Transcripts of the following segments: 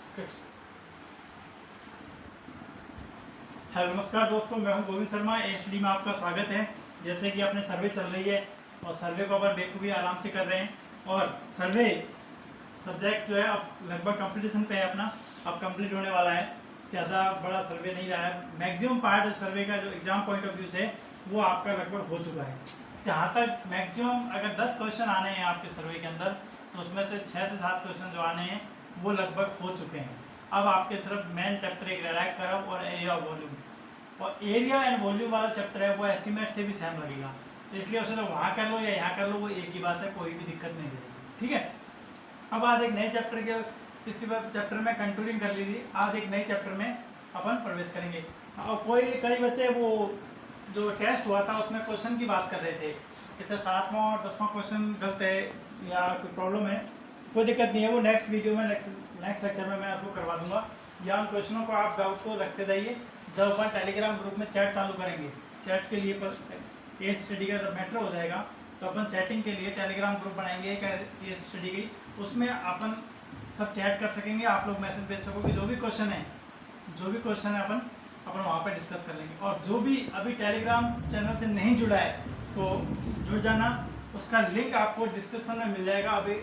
Hello नमस्कार दोस्तों, मैं हूं गोविंद शर्मा। एचडी में आपका स्वागत है। जैसे कि अपने सर्वे चल रही है और सर्वे को अपन बेखूबी आराम से कर रहे हैं और सर्वे सब्जेक्ट जो है अब लगभग कंप्लीटेशन पे है अपना, अब कंप्लीट होने वाला है। ज़्यादा बड़ा सर्वे नहीं रहा है। मैक्सिमम पार्ट सर्वे का जो एग्जाम पॉइंट ऑफ व्यू से वो आपका लगभग हो चुका है। जहाँ तक मैक्सिमम अगर 10 क्वेश्चन आने हैं आपके सर्वे के अंदर, तो उसमें से 6 से 7 क्वेश्चन जो आने हैं वो लगभग हो चुके हैं। अब आपके सिर्फ मेन चैप्टर एक रैक करव और एरिया ऑफ वॉल्यूम, और एरिया एंड वॉल्यूम वाला चैप्टर है वो एस्टिमेट से भी सेम लगेगा, इसलिए उसे तो वहाँ कर लो या यहाँ कर लो, वो एक ही बात है, कोई भी दिक्कत नहीं रहेगी। ठीक है, अब आज एक नए चैप्टर के पिछले चैप्टर में कंक्लूडिंग कर लीजिए, आज एक नए चैप्टर में अपन प्रवेश करेंगे। और कई बच्चे वो जो टेस्ट हुआ था उसमें क्वेश्चन की बात कर रहे थे, जैसे 7वां और 10वां क्वेश्चन गलत है या कोई प्रॉब्लम है, कोई दिक्कत नहीं है, वो नेक्स्ट वीडियो में नेक्स्ट लेक्चर में मैं उसको करवा दूंगा। या उन क्वेश्चनों को आप डाउट को रखते जाइए। जब अपन टेलीग्राम ग्रुप में चैट चालू करेंगे, चैट के लिए ये स्टडी का जब मैटर हो जाएगा तो अपन चैटिंग के लिए टेलीग्राम ग्रुप बनाएंगे ये स्टडी की, उसमें अपन सब चैट कर सकेंगे। आप लोग मैसेज भेज सकोगे, जो भी क्वेश्चन है अपन वहाँ पर डिस्कस कर लेंगे। और जो भी अभी टेलीग्राम चैनल से नहीं जुड़ा है तो जुड़ जाना, उसका लिंक आपको डिस्क्रिप्शन में मिल जाएगा अभी।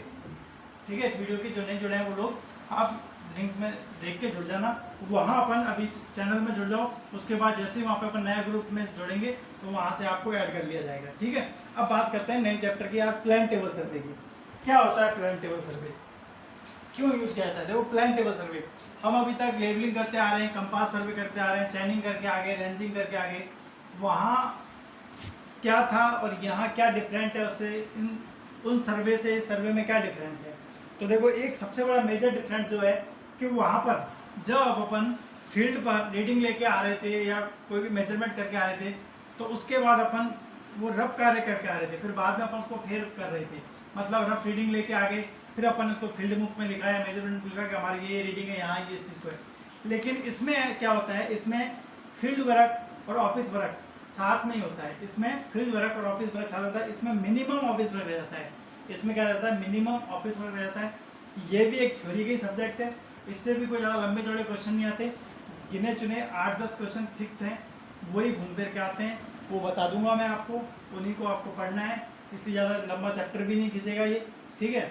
ठीक है, इस वीडियो के जो नहीं जुड़े हैं वो लोग आप लिंक में देख के जुड़ जाना, वहाँ अपन अभी चैनल में जुड़ जाओ। उसके बाद जैसे ही वहाँ पे अपन नया ग्रुप में जुड़ेंगे तो वहाँ से आपको ऐड कर लिया जाएगा। ठीक है, अब बात करते हैं नए चैप्टर की, आज प्लान टेबल सर्वे की। क्या होता है प्लान टेबल सर्वे, क्यों यूज किया जाता है? देखो, प्लान टेबल सर्वे हम अभी तक लेबलिंग करते आ रहे हैं, कंपास सर्वे करते आ रहे हैं, चैनिंग करके आगे, रेंजिंग करके आगे। वहाँ क्या था और यहाँ क्या डिफरेंट है, उससे उन सर्वे से इस सर्वे में क्या डिफरेंट है? तो देखो, एक सबसे बड़ा मेजर डिफरेंस जो है कि वहाँ पर जब अपन फील्ड पर रीडिंग लेके आ रहे थे या कोई भी मेजरमेंट करके आ रहे थे, तो उसके बाद अपन वो रफ कार्य करके आ रहे थे, फिर बाद में अपन उसको फेर कर रहे थे। मतलब रफ रीडिंग लेके आ गए, फिर अपन उसको फील्ड बुक में लिखा या मेजरमेंट लिखा कि हमारी ये रीडिंग है, यहाँ ये इस चीज़ को है। लेकिन इसमें क्या होता है, इसमें फील्ड वर्क और ऑफिस वर्क साथ में ही होता है। इसमें फील्ड वर्क और ऑफिस वर्क साथ होता है, इसमें मिनिमम ऑफिस वर्क रह जाता है। इसमें क्या रहता है, मिनिमम ऑफिस वर्क रह जाता है। ये भी एक थ्योरी का ही सब्जेक्ट है, इससे भी कोई ज़्यादा लंबे चौड़े क्वेश्चन नहीं आते। गिने चुने 8-10 क्वेश्चन फिक्स हैं, वही घूम फिर के आते हैं, वो बता दूंगा मैं आपको, उन्हीं को आपको पढ़ना है, इसलिए ज़्यादा लंबा चैप्टर भी नहीं खींचेगा ये। ठीक है,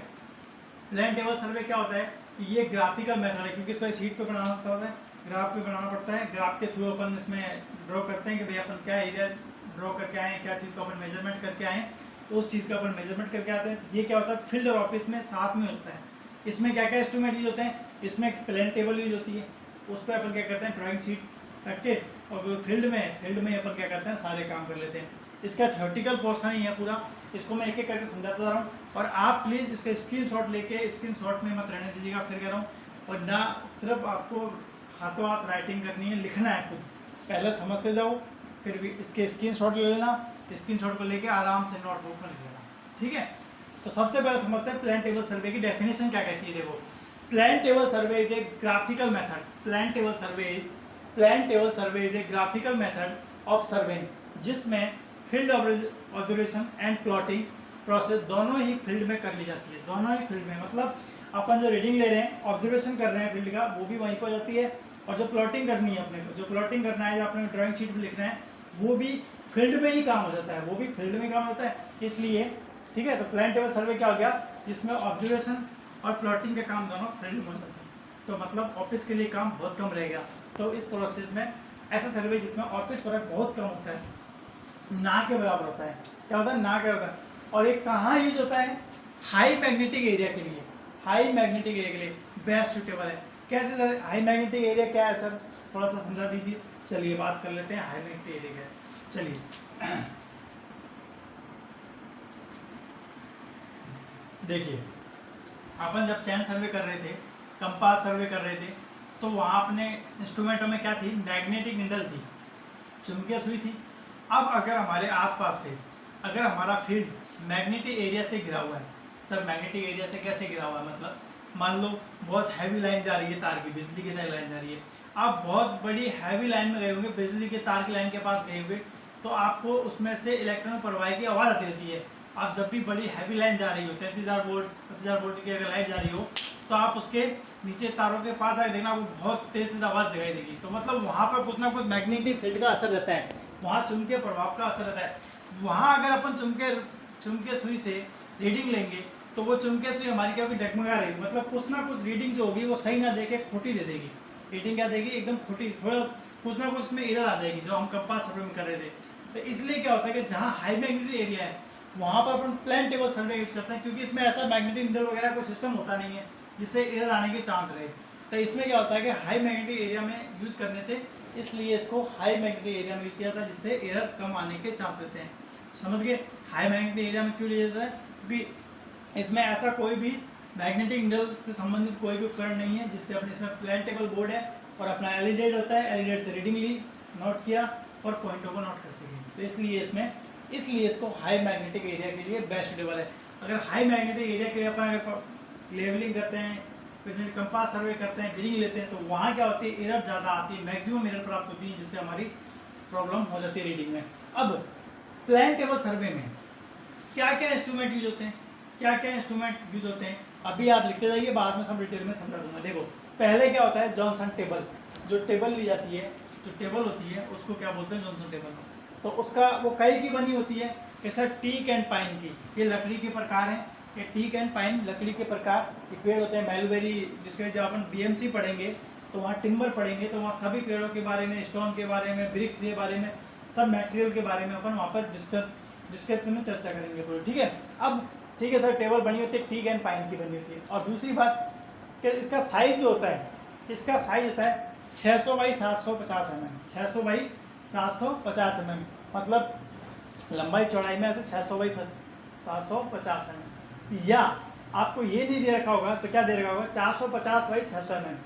प्लान टेबल सर्वे क्या होता है, ये ग्राफिकल मेथड है, क्योंकि इस पर शीट पे बनाना होता है, ग्राफ पे बनाना पड़ता है। ग्राफ के थ्रू अपन इसमें ड्रॉ करते हैं कि भाई अपन क्या एरिया ड्रॉ करके आए हैं, क्या चीज़ को अपन मेजरमेंट करके आए हैं, तो उस चीज़ का अपन मेजरमेंट करके आते हैं। ये क्या होता है, फील्ड और ऑफिस में साथ में होता है। इसमें क्या क्या इंस्ट्रूमेंट यूज होते हैं, इसमें एक प्लान टेबल यूज होती है, उस पर अपन क्या करते हैं, ड्राइंग शीट रख के, और फील्ड में अपन क्या करते हैं, सारे काम कर लेते हैं। इसका थ्योरेटिकल पोर्शन ही है पूरा, इसको मैं एक एक करके समझाता जा रहा हूँ, और आप प्लीज़ इसका स्क्रीनशॉट लेके स्क्रीनशॉट में मत रहने दीजिएगा, फिर कह रहा हूँ। और ना सिर्फ आपको हाथों हाथ राइटिंग करनी है, लिखना है खुद, पहले समझते जाओ, फिर भी इसके स्क्रीनशॉट ले लेना, स्क्रीनशॉट को लेके आराम से नोटबुक में लिख लेना। ठीक है, तो सबसे पहले समझते हैं प्लान टेबल सर्वे की डेफिनेशन क्या कहती है। देखो, plan table survey is a graphical method, plan table survey is a graphical method of surveying, जिसमें field observation and plotting process दोनों ही फील्ड में कर ली जाती है। दोनों ही फील्ड में, मतलब अपन जो रीडिंग ले रहे हैं, ऑब्जर्वेशन कर रहे हैं फील्ड का, वो भी वहीं पर हो जाती है, और जो प्लॉटिंग करनी है अपने को, जो प्लॉटिंग करना है, या अपने ड्राइंग शीट में लिखना है, वो भी फील्ड में ही काम हो जाता है, वो भी फील्ड में काम होता है। इसलिए ठीक है, तो प्लान टेबल सर्वे क्या हो गया, जिसमें ऑब्जर्वेशन और प्लॉटिंग के काम दोनों फील्ड में हो जाते हैं, तो मतलब ऑफिस के लिए काम बहुत कम रहेगा। तो इस प्रोसेस में ऐसा सर्वे जिसमें ऑफिस वर्क बहुत कम होता है, ना के बराबर होता है। क्या होता है, ना के बराबर। और ये कहाँ यूज होता है, हाई मैग्नेटिक एरिया के लिए, हाई मैग्नेटिक एरिया के लिए बेस्ट सूटेबल है। कैसे सर, हाई मैग्नेटिक एरिया क्या है सर, थोड़ा सा समझा दीजिए। चलिए बात कर लेते हैं हाई मैग्नेटिक एरिया क्या है। चलिए देखिए, अपन जब चैन सर्वे कर रहे थे, कंपास सर्वे कर रहे थे, तो वहाँ अपने इंस्ट्रूमेंटों में क्या थी, मैग्नेटिक निडल थी, चुंबकीय सुई थी। अब अगर हमारे आसपास से अगर हमारा फील्ड मैग्नेटिक एरिया से घिरा हुआ है, सर मैग्नेटिक एरिया से कैसे घिरा हुआ है, मतलब मान लो बहुत हैवी लाइन जा रही है, तार की, बिजली की तार लाइन जा रही है, आप बहुत बड़ी हैवी लाइन में गए होंगे, बिजली के तार की लाइन के पास गए हुए, तो आपको उसमें से इलेक्ट्रॉन प्रवाह की आवाज़ आती रहती है। आप जब भी बड़ी हैवी लाइन जा रही हो, 33,000 वोल्ट 35,000 वोल्ट की अगर लाइट जा रही हो, तो आप उसके नीचे तारों के पास आके देखना, वो बहुत तेज आवाज़ दिखाई देगी। तो मतलब वहाँ पर कुछ ना कुछ मैग्नेटिक फील्ड का असर रहता है, वहाँ चुंबकीय प्रभाव का असर रहता है। वहाँ अगर अपन चुंबकीय सुई से रीडिंग लेंगे तो वो चुंबकीय सुई हमारी क्या होगी, डगमगा रहेगी, मतलब कुछ ना कुछ रीडिंग जो होगी वो सही ना दे के खोटी दे देगी। रीडिंग क्या देगी, एकदम खोटी, थोड़ा कुछ ना कुछ उसमें एरर आ जाएगी, जो हम कंपास सर्वे में कर रहे थे। तो इसलिए क्या होता है कि जहाँ हाई मैग्नेटिक एरिया है वहाँ पर अपन प्लेन टेबल सर्वे यूज करते हैं, क्योंकि इसमें ऐसा मैग्नेटिक निडल वगैरह कोई सिस्टम होता नहीं है जिससे एरर आने के चांस रहे। तो इसमें क्या होता है कि हाई मैग्नेटिक एरिया में यूज करने से, इसलिए इसको हाई मैग्नेटिक एरिया में यूज किया जाता है, जिससे एरर कम आने के चांस रहते हैं। समझ गए, हाई मैग्नेटिक एरिया में क्यों लिया जाता है, क्योंकि इसमें ऐसा कोई भी मैग्नेटिक निडल से संबंधित कोई भी उपकरण नहीं है, जिससे अपने इसमें प्लेन टेबल बोर्ड है और अपना एलिडेट होता है, एलिडेट से रीडिंग ली, नोट किया और पॉइंटों को नोट करते गए। तो इसलिए इसको हाई मैग्नेटिक एरिया के लिए बेस्ट सुटेबल है। अगर हाई मैग्नेटिक एरिया के लिए अपन अगर लेवलिंग करते हैं, कंपास सर्वे करते हैं, रीडिंग लेते हैं, तो वहाँ क्या होती है, एरर ज़्यादा आती है, मैक्सिमम एरर प्राप्त होती है, जिससे हमारी प्रॉब्लम हो जाती है रीडिंग में। अब प्लेन टेबल सर्वे में क्या क्या इंस्ट्रूमेंट यूज होते हैं, अभी आप लिखते जाइए, बाद में सब डिटेल में समझा दूंगा। देखो, पहले क्या होता है, जॉनसन टेबल, जो टेबल ली जाती है, जो टेबल होती है उसको क्या बोलते हैं, जॉनसन टेबल। तो उसका वो कई की बनी होती है, कैसा, टीक एंड पाइन की। ये लकड़ी के प्रकार हैं, ये टीक एंड पाइन लकड़ी के प्रकार, ये पेड़ होते हैं, मैलबेरी, जिसके जब अपन बीएमसी पढ़ेंगे तो वहाँ टिम्बर पढ़ेंगे, तो वहाँ सभी पेड़ों के बारे में, स्टोन के बारे में, ब्रिक्स के बारे में, सब मटेरियल के बारे में अपन वहाँ पर डिस्कस में चर्चा करेंगे पूरी, ठीक है। अब ठीक है सर, टेबल बनी होती है, टीक एंड पाइन की बनी होती है। और दूसरी बात कि इसका साइज जो होता है, 600 बाई 750 mm, 600 बाई 750 mm, मतलब लंबाई चौड़ाई में ऐसे 600 बाई 750 mm। या आपको ये नहीं दे रखा होगा तो क्या दे रखा होगा, 450 बाई 600 mm,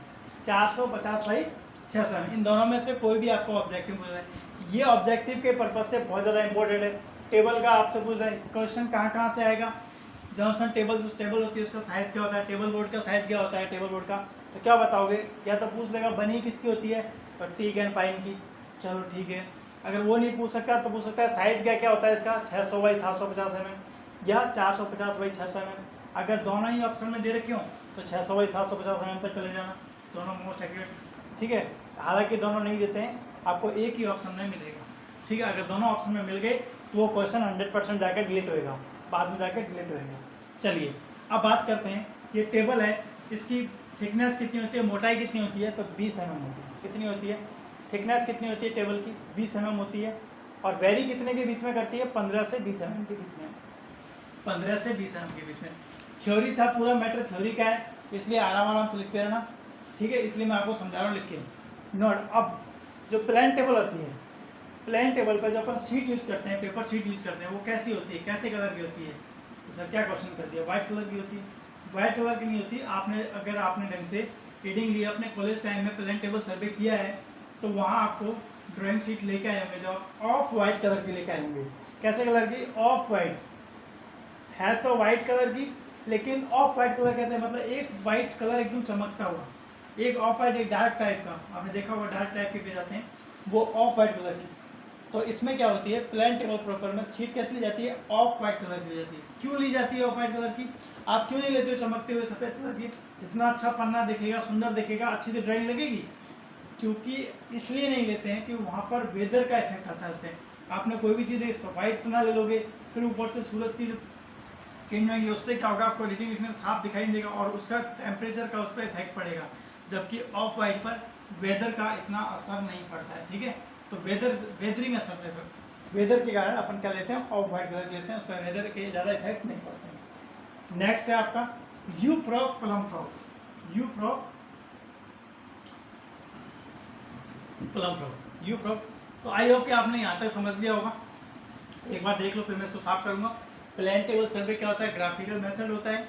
450 बाई 600 mm। इन दोनों में से कोई भी आपको ऑब्जेक्टिव पूछ रहा है, ये ऑब्जेक्टिव के पर्पज से बहुत ज़्यादा इंपॉर्टेंट है। टेबल का आपसे पूछ रहे हैं क्वेश्चन, कहाँ से आएगा, जॉनसन टेबल, जो टेबल होती है उसका साइज क्या होता है, टेबल बोर्ड का साइज क्या होता है, टेबल बोर्ड का, तो क्या बताओगे, या तो पूछ लेगा बनी किसकी होती है, तो टीक एंड पाइन की, चलो ठीक है। अगर वो नहीं पूछ सकता तो पूछ सकता है साइज क्या होता है इसका, 600 बाई 750 mm या 450 बाई 600 mm। अगर दोनों ही ऑप्शन में दे रखे हो तो 600 बाई 750 mm पर चले जाना, दोनों मोस्ट एक्यूरेट, ठीक है। हालांकि दोनों नहीं देते हैं, आपको एक ही ऑप्शन में मिलेगा, ठीक है। अगर दोनों ऑप्शन में मिल गए तो वो क्वेश्चन 100% जाकर डिलीट होएगा, बाद में जाकर डिलीट होएगा। चलिए अब बात करते हैं, ये टेबल है, इसकी थिकनेस कितनी होती है, मोटाई कितनी होती है, तो 20 mm होती है। कितनी होती है, थिकनेस कितनी होती है टेबल की, 20 mm होती है। और वेरी कितने के बीच में करती है, 15 से 20 mm के बीच में, 15 से 20 mm के बीच में। थ्योरी था, पूरा मैटर थ्योरी का है, इसलिए आराम से लिखते रहना, ठीक है। इसलिए मैं आपको समझा रहा हूँ, लिखिए नोट। अब जो प्लेन टेबल होती है, प्लेन टेबल पर जो अपन शीट यूज़ करते हैं, पेपर शीट यूज़ करते हैं, वो कैसी होती है, कैसे कलर की होती है, तो सर क्या क्वेश्चन कर दिया, व्हाइट कलर की होती है। व्हाइट कलर की नहीं होती, अगर आपने ढंग से रीडिंग लिया, अपने कॉलेज टाइम में प्लेन टेबल सर्वे किया है, तो वहाँ आपको ड्राइंग शीट लेके आए होंगे, जो ऑफ वाइट कलर की लेके आए होंगे। कैसे कलर की, ऑफ वाइट है, तो वाइट कलर की, लेकिन ऑफ वाइट कलर कैसे, मतलब एक वाइट कलर एकदम चमकता हुआ, एक ऑफ वाइट, एक डार्क टाइप का, आपने देखा होगा डार्क टाइप के पेज आते हैं, वो ऑफ वाइट कलर की। तो इसमें क्या होती है, प्लेन टेबल पेपर में शीट कैसे ली जाती है, ऑफ वाइट कलर की ली जाती है। क्यों ली जाती है ऑफ वाइट कलर की, आप क्यों नहीं लेते हो चमकते हुए सफ़ेद कलर की, जितना अच्छा पन्ना दिखेगा, सुंदर दिखेगा, अच्छी से ड्राइंग लगेगी। क्योंकि इसलिए नहीं लेते हैं कि वहाँ पर वेदर का इफेक्ट आता है उस पर। आपने कोई भी चीज़ वाइट पन्ना ले लोगे, फिर ऊपर से सूरज की जो किरण होगी, उससे क्या होगा, आपको रीडिंग लिखने में साफ दिखाई नहीं देगा और उसका टेम्परेचर का उस पर इफेक्ट पड़ेगा। जबकि ऑफ वाइट पर वेदर का इतना असर नहीं पड़ता है, ठीक है। तो वेदरिंग असर से, वेदर के कारण अपन क्या लेते हैं, ऑफ वाइट कलर लेते हैं, उस पर वेदर के ज़्यादा इफेक्ट नहीं पड़ते हैं। नेक्स्ट है आपका you frock, plum frock, you frock, plum frock, you frock. तो आई होप कि आपने यहाँ तक समझ लिया होगा। एक बार देख लो, फिर मैं इसको साफ करूँगा। प्लेन टेबल सर्वे क्या होता है, ग्राफिकल मेथड होता है,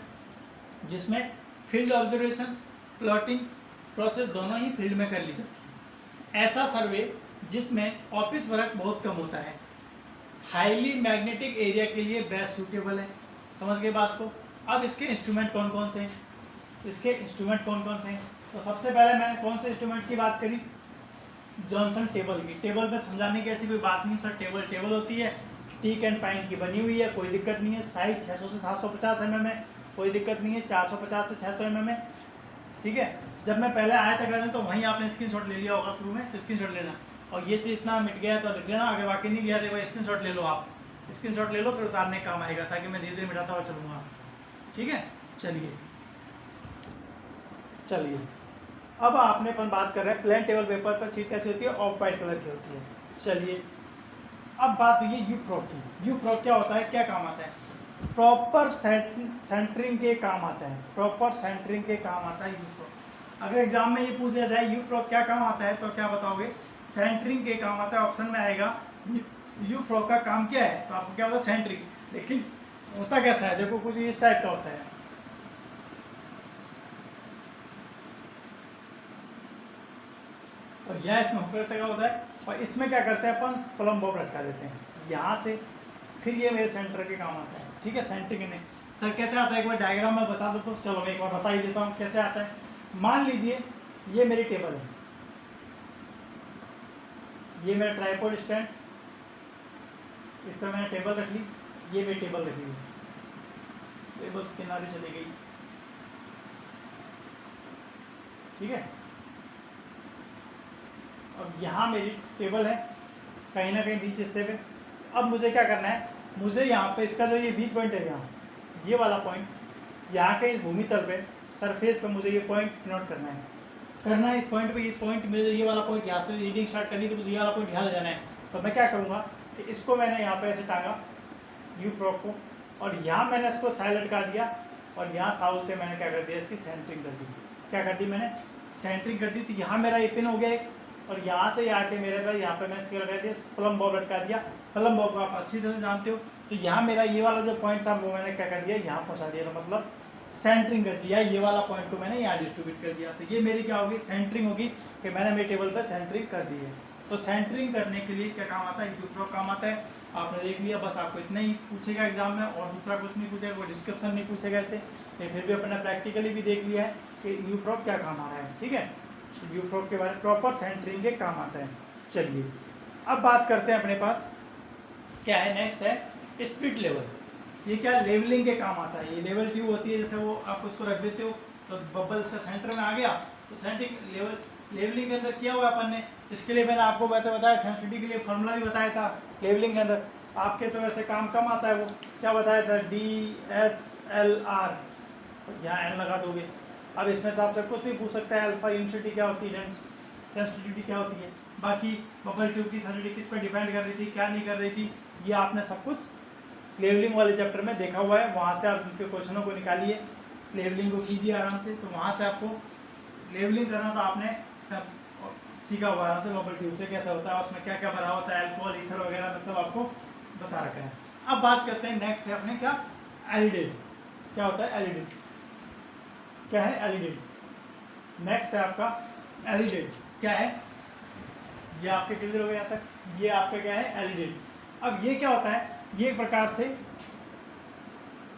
जिसमें फील्ड ऑब्जर्वेशन, प्लॉटिंग प्रोसेस दोनों ही फील्ड में कर ली जाती है। ऐसा सर्वे जिसमें ऑफिस वर्क बहुत कम होता है, हाईली मैग्नेटिक एरिया के लिए बेस्ट सूटेबल है। समझ गए बात को। अब इसके इंस्ट्रूमेंट कौन कौन से हैं, तो सबसे पहले मैंने कौन से इंस्ट्रूमेंट की बात करी, जॉनसन टेबल की। टेबल में समझाने की ऐसी कोई बात नहीं सर, टेबल होती है, टीक एंड पाइन की बनी हुई है, कोई दिक्कत नहीं है। साइज 600 से 750 mm है, कोई दिक्कत नहीं है। 450 से 600 mm है। ठीक है। जब मैं पहले आया था करने तो वहीं आपने स्क्रीनशॉट ले लिया होगा शुरू में, तो स्क्रीनशॉट लेना, और ये चीज़ इतना मिट गया तो लिख लेना, अगर वाकई नहीं गया तो स्क्रीनशॉट ले लो, आप स्क्रीनशॉट ले लो, फिर उतारने का काम आएगा, ताकि मैं धीरे धीरे मिटाता हुआ चलूँगा। ठीक है, चलिए चलिए अब आपने अपन बात कर रहे हैं प्लेन टेबल पेपर पर सीट कैसी होती है, ऑफ वाइट कलर की होती है। चलिए अब बात हुई यू फ्रॉक की। यू फ्रॉक क्या होता है, क्या काम आता है? प्रॉपर सेंटरिंग के काम आता है, प्रॉपर सेंटरिंग के काम आता है यू फ्रॉक। अगर एग्जाम में ये पूछ लिया जाए यू फ्रॉक क्या काम आता है, तो क्या बताओगे? सेंटरिंग के काम आता है। ऑप्शन में आएगा यू फ्रॉक का काम क्या है, तो आपको क्या होता है? सेंटरिंग। लेकिन होता कैसा है, देखो कुछ इस टाइप का होता है, और यह इसमें हुक लटका होता है, और इसमें क्या करते हैं अपन? प्लम बॉब लटका देते हैं यहाँ से, फिर ये मेरे सेंटर के काम आता है। ठीक है, सेंटरिंग ने सर कैसे आता है, एक बार डायग्राम में बता दो तो। चलो मैं एक बार बता ही देता हूँ कैसे आता है। मान लीजिए ये मेरी टेबल है, ये मेरा ट्राइपॉड स्टैंड, इस पर मैंने टेबल रख ली, ये मेरी टेबल रखी हुई, टेबल किनारे चली गई। ठीक है, अब यहाँ मेरी टेबल है कहीं ना कहीं बीच हिस्से पे। अब मुझे क्या करना है, मुझे यहाँ पे इसका जो ये बीच पॉइंट है, यहाँ ये वाला पॉइंट, यहाँ के इस भूमि तल पे सरफेस पे मुझे ये पॉइंट नोट करना है इस पॉइंट पे। ये पॉइंट मुझे ये वाला पॉइंट यहाँ से रीडिंग स्टार्ट करनी है, तो मुझे ये वाला पॉइंट यहाँ ले जाना है। तो मैं क्या करूँगा कि इसको मैंने यहाँ पे ऐसे टांगा यू फ्रॉक को, और यहाँ मैंने इसको साइड लटका दिया, और यहाँ साउथ से मैंने क्या कर दिया, इसकी सेंटरिंग कर दी। क्या कर दी मैंने? सेंटरिंग कर दी। तो यहाँ मेरा ये पिन हो गया एक, और यहाँ से आके मेरे पास यहाँ पे मैंने इसके लगा दिया, प्लम बॉब लटका दिया। प्लम बॉब को आप अच्छी तरह से जानते हो। तो यहाँ मेरा ये वाला जो पॉइंट था वो मैंने क्या कर दिया, यहाँ पहुँचा दिया, तो मतलब सेंटरिंग कर दिया। ये वाला पॉइंट को मैंने यहाँ डिस्ट्रीब्यूट कर दिया, तो ये मेरी क्या होगी? सेंटरिंग होगी, कि मैंने मेरे टेबल पर सेंटरिंग कर दी है। तो सेंटरिंग करने के लिए क्या काम आता है? यू फ्रॉक काम आता है। आपने देख लिया, बस आपको इतना ही पूछेगा एग्जाम में, और दूसरा कुछ नहीं पूछेगा, कोई डिस्क्रिप्शन नहीं पूछेगा ऐसे। फिर भी अपने प्रैक्टिकली भी देख लिया है कि यू फ्रॉक क्या काम आ रहा है। ठीक है, यू फ्रॉक के बारे में प्रॉपर सेंटरिंग के काम आता है। चलिए अब बात करते हैं, अपने पास क्या है नेक्स्ट है स्प्लिट लेवल। ये क्या लेवलिंग के काम आता है। ये लेवल ट्यूब होती है, जैसे वो आप उसको रख देते हो तो बबल उसका सेंटर में आ गया, तो सेंटरिंग लेवलिंग के अंदर किया हुआ अपन ने। इसके लिए मैंने आपको वैसे बताया, सेंसिटिविटी के लिए फॉर्मूला भी बताया था लेवलिंग के अंदर। आपके तो वैसे काम कम आता है, वो क्या बताया था? DSLR, यहाँ एन लगा दोगे। अब इसमें से आपसे कुछ भी पूछ सकता है, अल्फा यूनिवर्सिटी क्या होती है, सेंसिटिविटी क्या होती है, बाकी बबल ट्यूब की सेंसिटिविटी किस पर डिपेंड कर रही थी, क्या नहीं कर रही थी, ये आपने सब कुछ लेवलिंग वाले चैप्टर में देखा हुआ है। वहाँ से आप उनके क्वेश्चनों को निकालिए, लेवलिंग को कीजिए आराम से, तो वहाँ से आपको लेवलिंग करना तो आपने सीखा हुआ आराम से। बबल ट्यूब से कैसा होता है, उसमें क्या क्या भरा होता है, अल्कोहल, ईथर वगैरह में सब आपको बता रखा है। अब बात करते हैं नेक्स्ट है अपने क्या, एलिडेट। क्या होता है एलिडेट? क्या है एलिडेट? नेक्स्ट है आपका एलिडेट। क्या है? ये आपके क्लियर हो गया तक, ये आपका क्या है? एलिडेट। अब ये क्या होता है? ये एक प्रकार से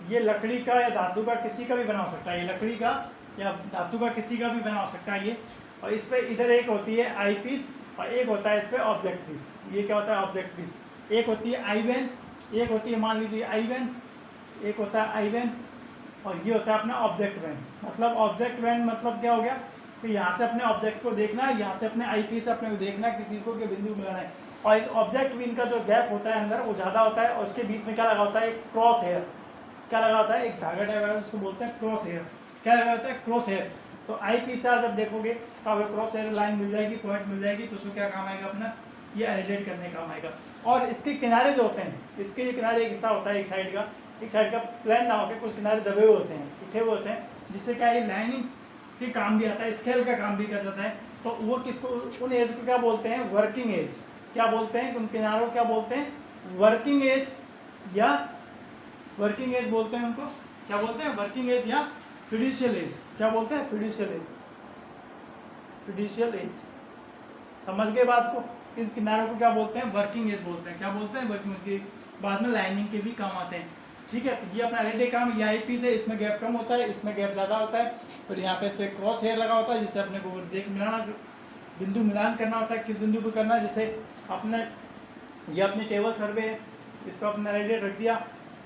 ये लकड़ी का या धातु का किसी का भी बना हो सकता है, ये लकड़ी का या धातु का किसी का भी बना हो सकता है ये। और इस पे इधर एक होती है आई पीस, और एक होता है इस पे ऑब्जेक्ट पीस। ये क्या होता है? Object piece. एक होती है आई वैन, एक होती है मान लीजिए आई वैन, एक होता है आई वैन, और ये होता है अपना ऑब्जेक्ट वैन। मतलब ऑब्जेक्ट वैन मतलब क्या हो गया कि यहाँ से अपने ऑब्जेक्ट को देखना है, यहाँ से अपने आई पीस अपने को देखना है, किसी को के बिंदु मिलाना है। और इस ऑब्जेक्ट विन का जो गैप होता है अंदर वो ज़्यादा होता है, और उसके बीच में क्या लगा होता है? एक क्रॉस हेयर। क्या लगा होता है? एक धागा टाइप का, उसको बोलते हैं क्रॉस हेयर। क्या लगा होता है? Cross hair. तो आई पीस से आप जब देखोगे तो आपको क्रॉस हेयर लाइन मिल जाएगी, पॉइंट मिल जाएगी, तो उसको क्या काम आएगा अपना? ये एलिडेट करने का काम आएगा। और इसके किनारे जो होते हैं, इसके ये किनारे एक हिस्सा होता है एक साइड का प्लेन ना होकर कुछ किनारे दबे हुए होते हैं, उठे हुए होते हैं, जिससे क्या ये लाइनिंग के काम भी आता है, स्केल का काम भी कर जाता है। तो वो किसको, उन एज को क्या बोलते हैं? Working edge. क्या बोलते हैं? उन किनारों क्या बोलते हैं? वर्किंग एज, या वर्किंग एज बोलते हैं उनको। क्या बोलते हैं? वर्किंग एज या फिड्यूशियल एज। क्या बोलते हैं? Fiducial edge. Fiducial edge. समझ गए बात को? इस किनारों को क्या बोलते हैं? वर्किंग एज बोलते हैं। क्या बोलते हैं? Working edge. के बाद में लाइनिंग के भी काम आते हैं। ठीक है, तो ये अपना एलिडेट काम, ये आई पीस है, इसमें गैप कम होता है, इसमें गैप ज़्यादा होता है। फिर यहाँ पे इस पर क्रॉस हेयर लगा होता है, जिससे अपने को देख मिलाना, बिंदु मिलान करना होता है, किस बिंदु पर करना है। जैसे अपने ये अपनी टेबल सर्वे है, इस पर अपने एलिडेट रख दिया,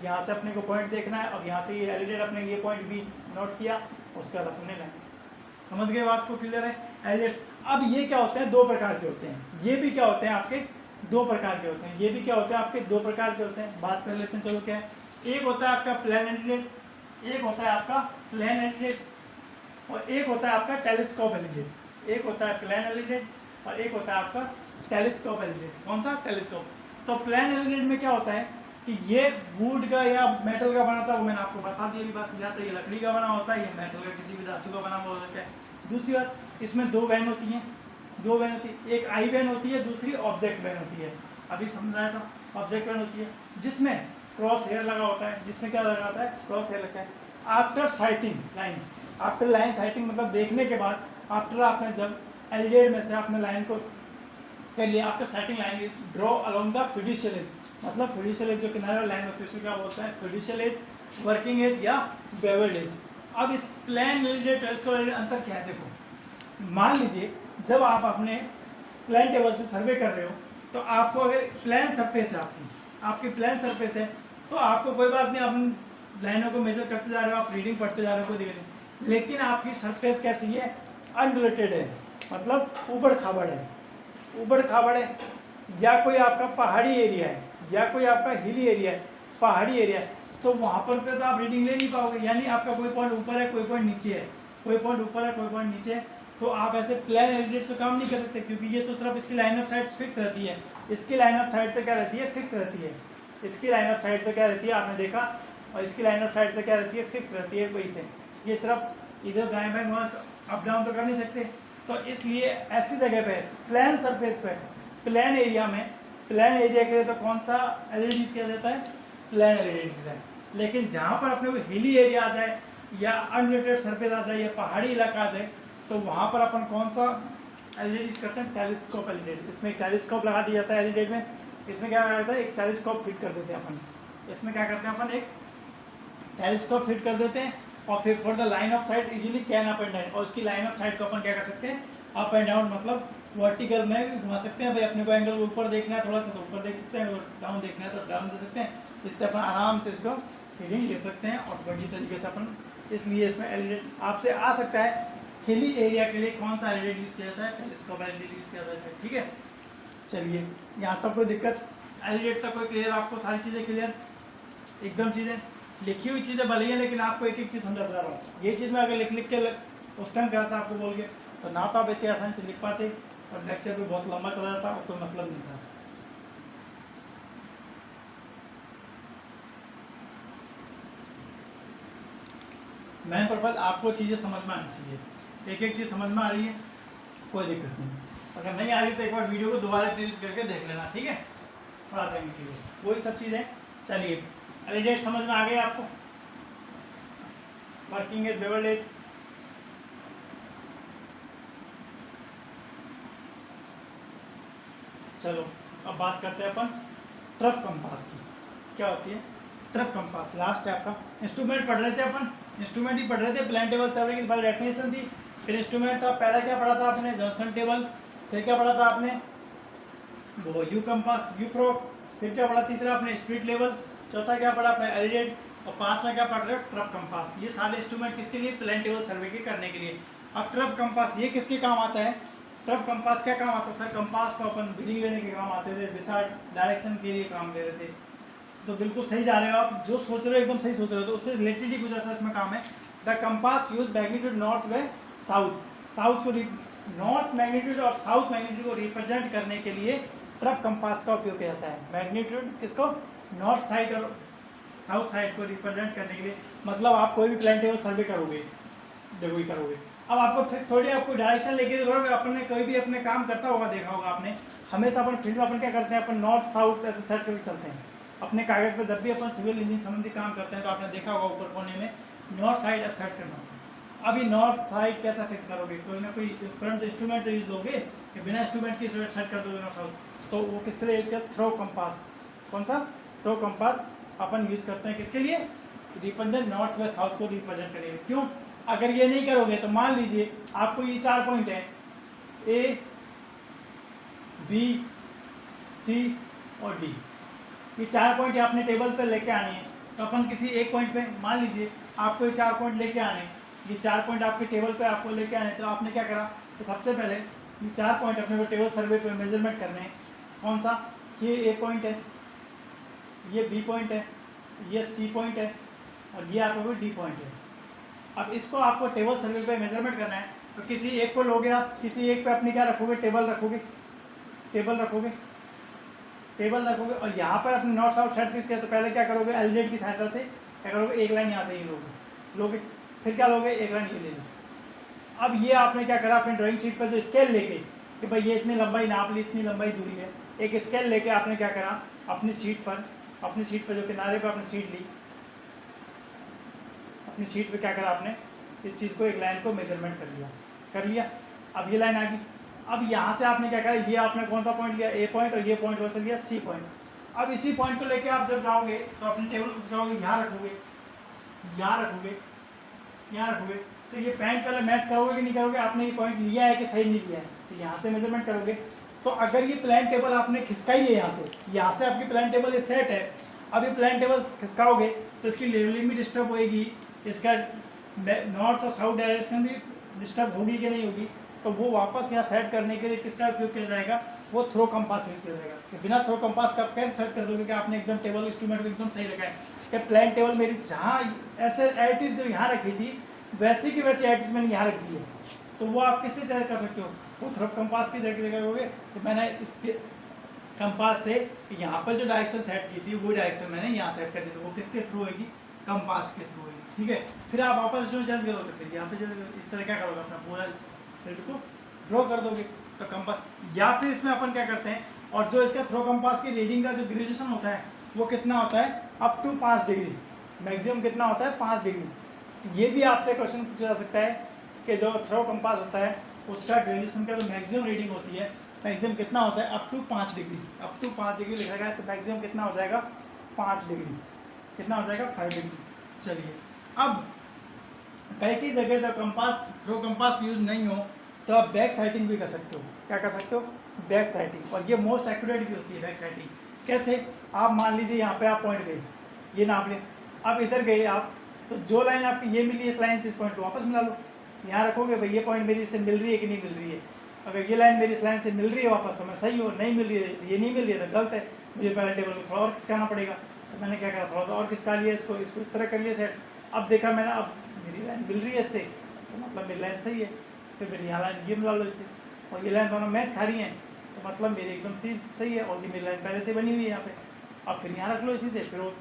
यहाँ से अपने को पॉइंट देखना है, अब यहाँ से ये एलिडेट अपने ये पॉइंट भी नोट किया, उसके बाद अपने लाइन। समझ गए बात को, क्लियर है। एलिडेट अब ये क्या होते हैं, दो प्रकार के होते हैं, ये भी क्या होते हैं आपके दो प्रकार के होते हैं, ये भी क्या होते हैं आपके दो प्रकार के होते हैं। बात कर लेते हैं, चलो क्या है। एक होता है आपका प्लेन एलिडेट, एक होता है आपका प्लेन एलिडेट, और एक होता है आपका टेलीस्कोप एलिडेट। एक होता है प्लेन एलिडेट और एक होता है आपका टेलीस्कोप एलिडेट। कौन सा? टेलीस्कोप। तो प्लेन एलिडेट में क्या होता है कि ये वुड का या मेटल का बना था, वो मैंने आपको बता दी अभी बात किया था, ये लकड़ी का बना होता है, ये मेटल का किसी भी धातु का बना हुआ होता है। दूसरी बात, इसमें दो वैन होती हैं, दो वैन होती है, एक आई वैन होती है, दूसरी ऑब्जेक्ट वैन होती है। अभी समझाया था, ऑब्जेक्ट वैन होती है जिसमें क्रॉस हेयर लगा होता है, जिसमें क्या लगा होता है, क्रॉस हेयर लगता है। After sighting line, after line sighting मतलब देखने के बाद, आफ्टर आपने जब एलिडेट में से आपने लाइन को कर लिया, after sighting line is draw along the fiducial edge, मतलब फिड्यूशियल एज जो किनारे वाली लाइन होती है उसको क्या बोलते हैं, फिड्यूशियल एज, वर्किंग एज या बेवल्ड एज। अब इस प्लेन एलिडेट टेलीस्कोप अंतर क्या है, देखो मान लीजिए जब आप अपने प्लेन टेबल से सर्वे कर रहे हो, तो आपको अगर प्लेन सरफेस है आपकी प्लेन सरफेस है, तो आपको कोई बात नहीं, आप लाइनों को मेजर करते जा रहे हो, आप रीडिंग पढ़ते जा रहे हो, कोई दिक्कत नहीं। लेकिन आपकी सरफेस कैसी है, अनडिलेटेड है, मतलब ऊबड़ खाबड़ है, ऊबड़ खाबड़ है, या कोई आपका पहाड़ी एरिया है, या कोई आपका हिली एरिया है, पहाड़ी एरिया है, तो वहाँ पर तो आप रीडिंग ले नहीं पाओगे। यानी आपका कोई पॉइंट ऊपर है, कोई पॉइंट नीचे है, कोई पॉइंट ऊपर है, कोई पॉइंट नीचे है, तो आप ऐसे प्लेन एलिडेट से काम नहीं कर सकते, क्योंकि ये तो सिर्फ इसकी लाइन ऑफ साइड फिक्स रहती है, इसकी लाइन ऑफ साइड तो क्या रहती है, फिक्स रहती है, इसकी लाइन ऑफ साइड तो क्या रहती है, आपने देखा, और इसकी लाइन ऑफ साइड तो क्या रहती है, फिक्स रहती है कोई से। ये सिर्फ इधर दाएं बाएं अप डाउन तो कर नहीं सकते, तो इसलिए ऐसी जगह पे प्लेन सरफेस पे, प्लेन एरिया में, प्लेन एरिया के लिए तो कौन सा एलिडेट यूज किया जाता है, प्लेन एलिडेट है। लेकिन जहाँ पर अपने को हिली एरिया आ जाए, या अनरिलेटेड सरफेस आ जाए, या पहाड़ी इलाका आ जाए, तो वहाँ पर अपन कौन सा एलिडेट यूज करते हैं, टेलीस्कोप एलिडेट। इसमें एक टेलीस्कोप लगा दिया जाता है एलिडेट में, इसमें क्या लगा जाता है, एक टेलीस्कोप फिट कर देते हैं अपन, इसमें क्या करते हैं अपन, एक टेलीस्कोप फिट कर देते हैं, और फिर for the line of site easily can up and down, और उसकी लाइन ऑफ साइट को अपन क्या कर सकते हैं, अप एंड डाउन, मतलब वर्टिकल में भी घुमा सकते हैं। भाई अपने को एंगल ऊपर देखना है थोड़ा सा तो ऊपर देख सकते हैं, और डाउन देखना है तो डाउन दे सकते हैं। इससे अपन आराम से इसको रीडिंग ले सकते हैं और बढ़िया तरीके से अपन, इसलिए इसमें एलिडेट आपसे आ सकता है, हिली एरिया के लिए कौन सा एलिडेट यूज़ किया जाता है, टेलीस्कोप एलिडेट यूज़ किया जाता है। ठीक है, चलिए यहाँ तक कोई दिक्कत, एलिडेट तक कोई क्लियर, आपको सारी चीज़ें क्लियर, एकदम चीज़ें लिखी हुई चीज़ें भले हैं, लेकिन आपको एक एक चीज़ समझा बता रहा हूँ। ये चीज़ मैं अगर लिख के उस टाइम करा था आपको बोल के, तो ना तो आप इतने आसानी से लिख पाते, और लेक्चर भी बहुत लंबा चला जाता और कोई मतलब नहीं था। मेन पर्पज आपको चीज़ें समझ में आनी चाहिए, एक एक चीज़ समझ में आ रही है, कोई दिक्कत नहीं, अगर नहीं आ रही तो एक बार वीडियो को दोबारा यूज करके देख लेना, ठीक है, थोड़ा सा के लिए वही सब चीज़ें। चलिए एलिडेट समझ में आ गए आपको, वर्किंग एज, बेवल्ड एज। चलो अब बात करते हैं अपन ट्रफ कंपास की, क्या होती है ट्रफ कंपास। लास्ट है आपका इंस्ट्रूमेंट पढ़ रहे थे अपन, इंस्ट्रूमेंट ही पढ़ रहे थे, प्लेन टेबल सर्वे की बार डेफिनेशन थी, फिर इंस्ट्रूमेंट था, पहला क्या पढ़ा था आपने, जॉनसन टेबल, फिर क्या पढ़ा था आपने, वो यू कंपास, यू फ्रॉक, फिर क्या पढ़ा तीसरा आपने स्पिरिट लेवल, चौथा क्या पढ़ा आपने एलिडेट, और पांचवा क्या पढ़ रहे हो, ट्रफ कंपास। ये सारे इंस्ट्रूमेंट किसके लिए, प्लेन टेबल सर्वे के करने के लिए। अब ट्रफ कंपास ये किसके काम आता है, ट्रफ कंपास क्या काम आता है सर, कंपास को अपन रीडिंग लेने के काम आते थे, दिशा डायरेक्शन के लिए काम ले रहे थे। तो बिल्कुल सही जा रहे हो आप, जो सोच रहे हो एकदम सही सोच रहे हो, तो उससे रिलेटेड ही कुछ ऐसा इसमें काम है। The compass use magnitude north व साउथ, साउथ को नॉर्थ मैग्नीट्यूड और साउथ मैग्नीट्यूड को रिप्रेजेंट करने के लिए ट्रफ कंपास का उपयोग किया जाता है। मैग्नीट्यूड किसको, नॉर्थ साइड और साउथ साइड को रिप्रेजेंट करने के लिए, मतलब आप कोई भी प्लेन टेबल सर्वे करोगे, देखो ही करोगे, अब आपको फिर थोड़ी आपको डायरेक्शन लेके करोगे, अपने कोई भी अपने काम करता होगा, देखा होगा आपने, हमेशा अपन फील्ड में अपन क्या करते हैं, अपन नॉर्थ साउथ ऐसे सेट करके चलते हैं अपने कागज पर। जब भी अपन सिविल इंजीनियरिंग संबंधी काम करते हैं तो आपने देखा होगा ऊपर कोने में नॉर्थ साइड सेट करना होता है। अभी नॉर्थ साइड कैसा फिक्स करोगे, कोई ना कोई करंट इंस्ट्रूमेंट तो यूज लोगे, कि बिना इंस्ट्रूमेंट की सेट कर दोगे नॉर्थ साउथ, तो वो किसके लिए यूज करते, थ्रो कंपास। कौन सा, थ्रो कंपास अपन यूज करते हैं किसके लिए, रिप्रेजेंट नॉर्थ व साउथ को रिप्रेजेंट करेंगे। क्यों, अगर ये नहीं करोगे तो मान लीजिए आपको ये 4 पॉइंट है, ए बी सी और डी, ये 4 पॉइंट आपने टेबल पे लेके आने हैं, तो अपन किसी एक पॉइंट पे मान लीजिए आपको ये 4 पॉइंट लेके आने, ये 4 पॉइंट आपके टेबल पे आपको लेके आने, तो आपने क्या करा तो सबसे पहले ये 4 पॉइंट अपने को टेबल सर्वे पे मेजरमेंट करने हैं। कौन सा, ये ए पॉइंट है, ये बी पॉइंट है, ये सी पॉइंट है और ये आपको डी पॉइंट है। अब इसको आपको टेबल सर्वे पे मेजरमेंट करना है, तो किसी एक को लोगे आप, किसी एक पे अपनी क्या रखोगे, टेबल रखोगे, टेबल रखोगे, टेबल रखोगे और यहाँ पर अपने नॉर्थ साउथ सेट किया, तो पहले क्या करोगे, एलजेड की सहायता से क्या करोगे, एक लाइन यहाँ से ही लोगे, फिर क्या लोगे, एक लाइन ये ले लो। अब ये आपने क्या करा, अपने ड्राइंग शीट पर जो स्केल लेके कि भाई ये इतनी लंबाई नाप ली, इतनी लंबाई दूरी है, एक स्केल लेके आपने क्या करा, अपनी शीट पर जो किनारे पर आपने शीट ली, अपनी शीट पे क्या करा आपने, इस चीज़ को एक लाइन को मेजरमेंट कर लिया। अब ये लाइन आ गई। अब यहाँ से आपने क्या करा, ये आपने कौन सा पॉइंट लिया, ए पॉइंट, और ये पॉइंट होता लिया सी पॉइंट। अब इसी पॉइंट को लेके आप जब जाओगे तो अपने टेबल को जाओगे, यहाँ रखोगे, तो ये पॉइंट पहले मैच करोगे कि नहीं करोगे, आपने ये पॉइंट लिया है कि सही नहीं लिया है, तो यहाँ से मेजरमेंट करोगे। तो अगर ये प्लान टेबल आपने खिसकाई है, यहाँ से आपकी प्लान टेबल ये सेट है, अब ये प्लान टेबल खिसकाओगे तो इसकी लेवलिंग भी डिस्टर्ब होएगी, इसका नॉर्थ और साउथ डायरेक्शन भी डिस्टर्ब होगी कि नहीं होगी, तो वो वापस यहाँ सेट करने के लिए किसका उपयोग किया जाएगा, वो थ्रो कंपास यूज किया जाएगा। कि बिना थ्रो कंपास का आप कैसे सेट कर दोगे कि आपने एकदम टेबल इंस्ट्रूमेंट को एकदम सही रखा है, कि प्लान टेबल मेरी जहाँ ऐसे एटिस जो यहाँ रखी थी वैसी की वैसी एटिस मैंने यहाँ रख दी है, तो वो आप किससे सेट कर सकते हो, वो थ्रो कंपास की जगह करोगे। तो मैंने इसके कंपास से यहाँ पर जो डायरेक्शन सेट की थी वो डायरेक्शन मैंने यहाँ सेट कर दी, तो वो किसके थ्रू होगी, कंपास के थ्रू होगी। ठीक है, फिर आप वापस जो चेंज करोगे, फिर यहाँ पे इस तरह क्या करोगे, अपना पूरा फील्ड को ड्रॉ कर दोगे, तो कंपास, या फिर इसमें अपन क्या करते हैं, और जो इसका थ्रो कंपास की रीडिंग का जो ग्रेजुएशन होता है वो कितना होता है, अप टू 5 डिग्री, मैक्सिमम कितना होता है 5 डिग्री। ये भी आपसे क्वेश्चन पूछा जा सकता है कि जो थ्रो कंपास होता है उसका ग्रेजुएशन का जो मैक्सिमम रीडिंग होती है, मैक्सिमम कितना होता है, up to 5 degree, up to 5 degree लिखा गया है, तो मैक्सिमम कितना हो जाएगा 5 डिग्री, कितना हो जाएगा 5 डिग्री। चलिए, अब कई जगह जब कंपास थ्रो कंपास यूज नहीं हो तो आप बैक साइटिंग भी कर सकते हो। क्या कर सकते हो, बैक साइटिंग, और ये मोस्ट एक्यूरेट भी होती है बैक साइटिंग। कैसे, आप मान लीजिए यहाँ पे आप पॉइंट गए, ये नाप लें, आप इधर गए आप, तो जो लाइन आपकी ये मिली इस लाइन से इस पॉइंट को वापस मिला लो, यहाँ रखोगे भाई ये पॉइंट मेरी इससे मिल रही है कि नहीं मिल रही है, अगर ये लाइन मेरी इस लाइन से मिल रही है वापस तो मैं सही हो, नहीं मिल रही है, ये नहीं मिल रही है तो गलत है, मुझे पहले टेबल को थोड़ा और खिसकाना पड़ेगा। तो मैंने क्या करा, थोड़ा सा और खिसका लिया इसको इस तरह कर लिया सेट। अब देखा मैंने, अब मेरी लाइन मिल रही है इससे, तो मतलब मेरी लाइन सही है, फिर मेरी यहाँ लाइन ये मिला लो इससे, और ये लाइन दोनों मैच खा रही हैं, तो मतलब मेरी एकदम चीज़ सही है, और ये मेरी लाइन पहले से बनी हुई है यहाँ पे, अब फिर यहाँ रख लो इसी से, फिर वो,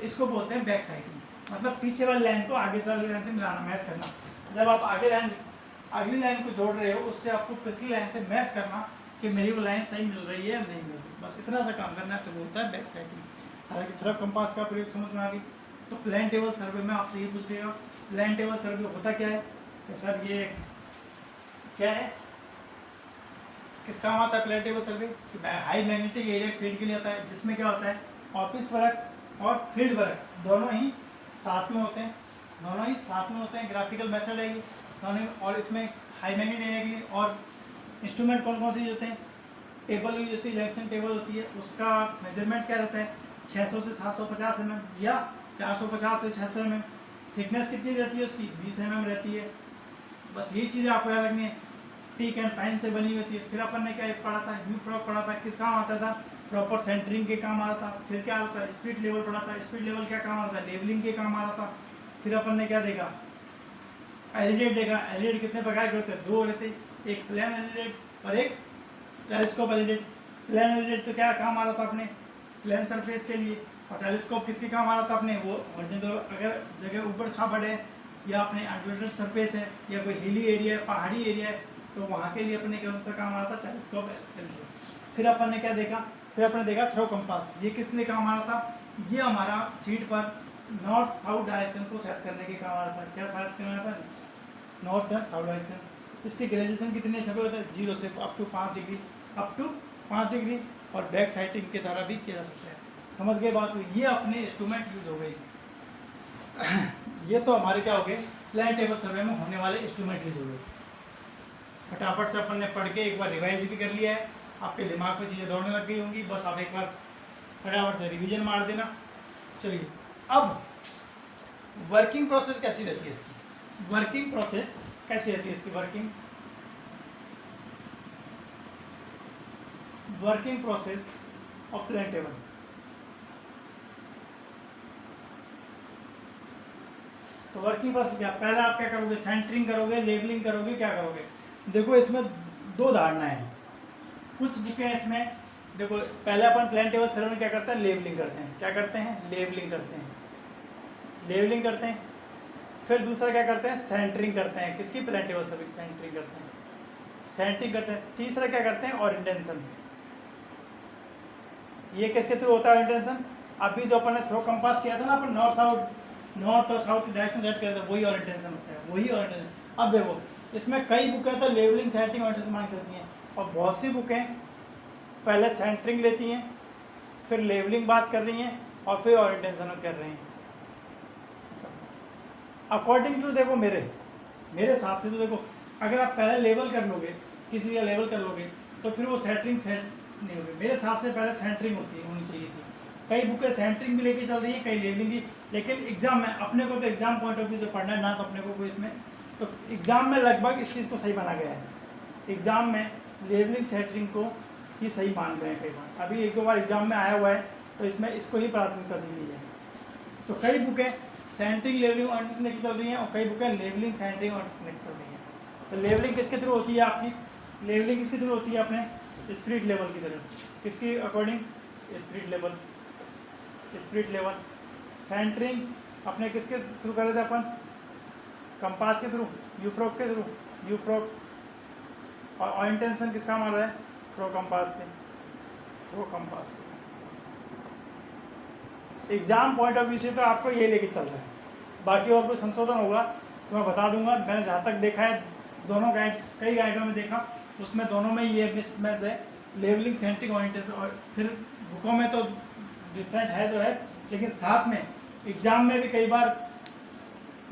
इसको बोलते हैं बैक साइटिंग, मतलब पीछे वाली लाइन को आगे वाली लाइन से मिलाना, मैच करना। जब आप अगली लाइन को जोड़ रहे हो उससे आपको पिछली लाइन से मैच करना कि मेरी वो लाइन सही मिल रही है या नहीं मिल रही, बस इतना सा काम करना है, तो वो होता है बैक साइटिंग। हालांकि थ्रो कंपास का प्रयोग समझ में आ गई। तो प्लान टेबल सर्वे में आपसे ये पूछ लेगा, प्लान टेबल सर्वे होता क्या है, तो सर ये क्या है, किस काम आता है प्लान टेबल सर्वे, हाई मैग्नेटिक एरिया फील्ड के लिए आता है, जिसमें क्या होता है, ऑफिस वर्क और फील्ड वर्क दोनों ही साथ में होते हैं, ग्राफिकल मेथड है ये दोनों, और इसमें हाई मैग्नेटिक एरिया के लिए और इंस्ट्रूमेंट कौन कौन से यूज होते हैं, टेबल यूज होती है, जंक्शन टेबल होती है, उसका मेजरमेंट क्या रहता है, 600 से 750 mm या 450 से 600 mm, थिकनेस कितनी रहती है उसकी, 20 mm रहती है। बस ये चीज़ें आपको याद रखनी है। टीक एंड पाइन से बनी होती है। फिर अपन ने क्या पढ़ा था, यू फ्रॉक पढ़ा था, किस काम आता था, प्रॉपर सेंटरिंग के काम आ रहा था। फिर क्या होता है, स्पीड लेवल पढ़ा था, स्पीड लेवल क्या काम आ रहा था, लेवलिंग के काम आ रहा था। फिर अपन ने क्या देखा, एलिडेट देखा। एलिडेट कितने प्रकार के होते हैं, 2 रहते, एक प्लेन एलिडेट और एक टेलीस्कोप एलिडेट। प्लेन एलिडेट तो क्या काम आ रहा था अपने, प्लेन सरफेस के लिए, और टेलीस्कोप किसके काम आ रहा था अपने, वो हॉरिजॉन्टल, अगर जगह ऊपर खाबड़ है या अपने अनडिवाइडेड सरफेस है या कोई हिली एरिया है, पहाड़ी एरिया है, तो वहाँ के लिए अपने कौन सा काम आ रहा था, टेलीस्कोप एलिडेट। फिर अपन ने क्या देखा, फिर अपने देखा थ्रो कंपास। ये किस लिए काम आ रहा था, ये हमारा शीट पर नॉर्थ साउथ डायरेक्शन को सेट करने के काम आ रहा था। क्या सेट करना था, नॉर्थ एंड साउथ डायरेक्शन। इसकी ग्रेजुएशन कितने छपे होते हैं, 0 से up to 5 degree, up to 5 degree, और बैक साइटिंग के द्वारा भी किया जा सकता है। समझ गए बात, ये अपने इंस्ट्रूमेंट यूज हो गई। ये तो हमारे क्या हो गए, प्लान टेबल सर्वे में होने वाले इंस्ट्रूमेंट यूज हो गए। फटाफट से अपन ने पढ़ के एक बार रिवाइज भी कर लिया है, आपके दिमाग में चीज़ें दौड़ने लग गई होंगी, बस आप एक बार फटाफट से रिवीजन मार देना। चलिए, अब वर्किंग प्रोसेस कैसी रहती है इसकी, वर्किंग प्रोसेस कैसी रहती है इसकी? Working process of plane table. तो वर्किंग प्रोसेस क्या? पहले आप क्या करोगे? सेंटरिंग करोगे, लेबलिंग करोगे, क्या करोगे? देखो इसमें दो धारणाएं हैं। कुछ बुकें हैं इसमें, देखो पहले अपन प्लेन टेबल सर्वे में क्या करते हैं? लेबलिंग करते हैं। क्या करते हैं? लेबलिंग करते हैं। लेबलिंग करते हैं। फिर दूसरा क्या करते हैं? सेंटरिंग करते हैं। किसकी? प्लेन टेबल सर्वे की सेंटरिंग करते हैं। सेंटरिंग करते हैं। तीसरा क्या करते हैं? ओरिएंटेशन। ये किसके थ्रू होता है ओरिएंटेशन? अभी जो अपन ने थ्रो कंपास किया था ना, अपन नॉर्थ और साउथ डायरेक्शन सेट किया था, वही ओरिएंटेशन होता है, वही ओरिएंटेशन। अब देखो इसमें कई बुकें तो लेबलिंग, सेंटरिंग, ओरिएंटेशन मांग सकती हैं, और बहुत सी बुकें पहले सेंटरिंग लेती हैं, फिर लेबलिंग बात कर रही हैं, और फिर ओरिएंटेशन कर रही हैं। अकॉर्डिंग टू देखो मेरे हिसाब से तो देखो, अगर आप पहले लेबल कर लोगे, किसी का लेबल कर लोगे, तो फिर वो सेंटरिंग सेट नहीं होगी। मेरे हिसाब से पहले सेंटरिंग होनी चाहिए थी। कई बुकें सेंटरिंग भी लेके चल रही है, कई लेबलिंग भी, लेकिन एग्जाम में अपने को तो एग्जाम पॉइंट ऑफ व्यू से पढ़ना है ना, तो अपने को कोई इसमें तो एग्जाम में लगभग इस चीज़ को सही माना गया है। एग्जाम में लेबलिंग सेंटरिंग को ही सही मान रहे हैं कई बार। अभी एक दो बार एग्जाम में आया हुआ है, तो इसमें इसको ही प्राथमिकता दी गई है। तो कई बुकें सेंटरिंग, लेबलिंग, ओरिएंटेशन लेके चल रही हैं, और कई बुकें लेबलिंग, सेंटरिंग, ओरिएंटेशन लेके चल रही हैं। तो लेबलिंग किसके थ्रू होती है आपकी? लेबलिंग किसके थ्रू होती है? अपने स्पिरिट लेवल की तरफ। किसकी according? Spirit level. Spirit level. Centering अपने किसके थ्रू कर रहे थे अपन? कंपास के थ्रू, यूफ्रोक के थ्रू, यूफ्रोक। और ओरिएंटेशन किसका मान रहा है? थ्रो कंपास से, थ्रो कंपास से। एग्जाम पॉइंट ऑफ व्यू से तो आपको ये लेके चल रहा है, बाकी और कोई संशोधन होगा तो मैं बता दूंगा। मैंने जहाँ तक देखा है, दोनों गाइड, कई गाइडों में देखा, उसमें दोनों में ये मिस मैच है, लेबलिंग, सेंटरिंग, ओरिएंटेशन। और फिर बुकों में तो डिफरेंट है जो है, लेकिन साथ में एग्जाम में भी कई बार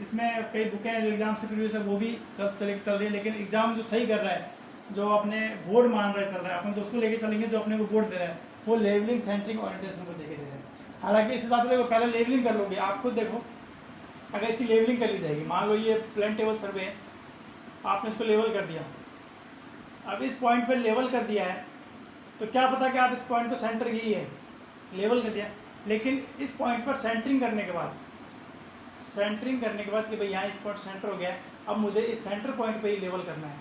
इसमें कई बुकें हैं जो एग्जाम से प्रीवियस है, वो भी गलत से लेके चल रही है। लेकिन एग्जाम जो सही कर रहा है, जो अपने बोर्ड मान रहा है, चल रहा है, अपन तो उसको लेके चलेंगे जो अपने को बोर्ड दे रहा है, वो लेबलिंग, सेंटरिंग, ओरिएंटेशन को देखे दे रहा है। हालांकि इस हिसाब से देखो, पहले लेबलिंग कर लोगे, आप खुद देखो, अगर इसकी लेबलिंग कर ली जाएगी, मान लो ये प्लेन टेबल सर्वे है, आपने इसको लेवल कर दिया, अब इस पॉइंट पर लेवल कर दिया है, तो क्या पता कि आप इस पॉइंट को सेंटर की है, लेवल कर दिया, लेकिन इस पॉइंट पर सेंटरिंग करने के बाद कि भाई यहाँ इस पॉइंट सेंटर हो गया है, अब मुझे इस सेंटर पॉइंट पे ही लेवल करना है,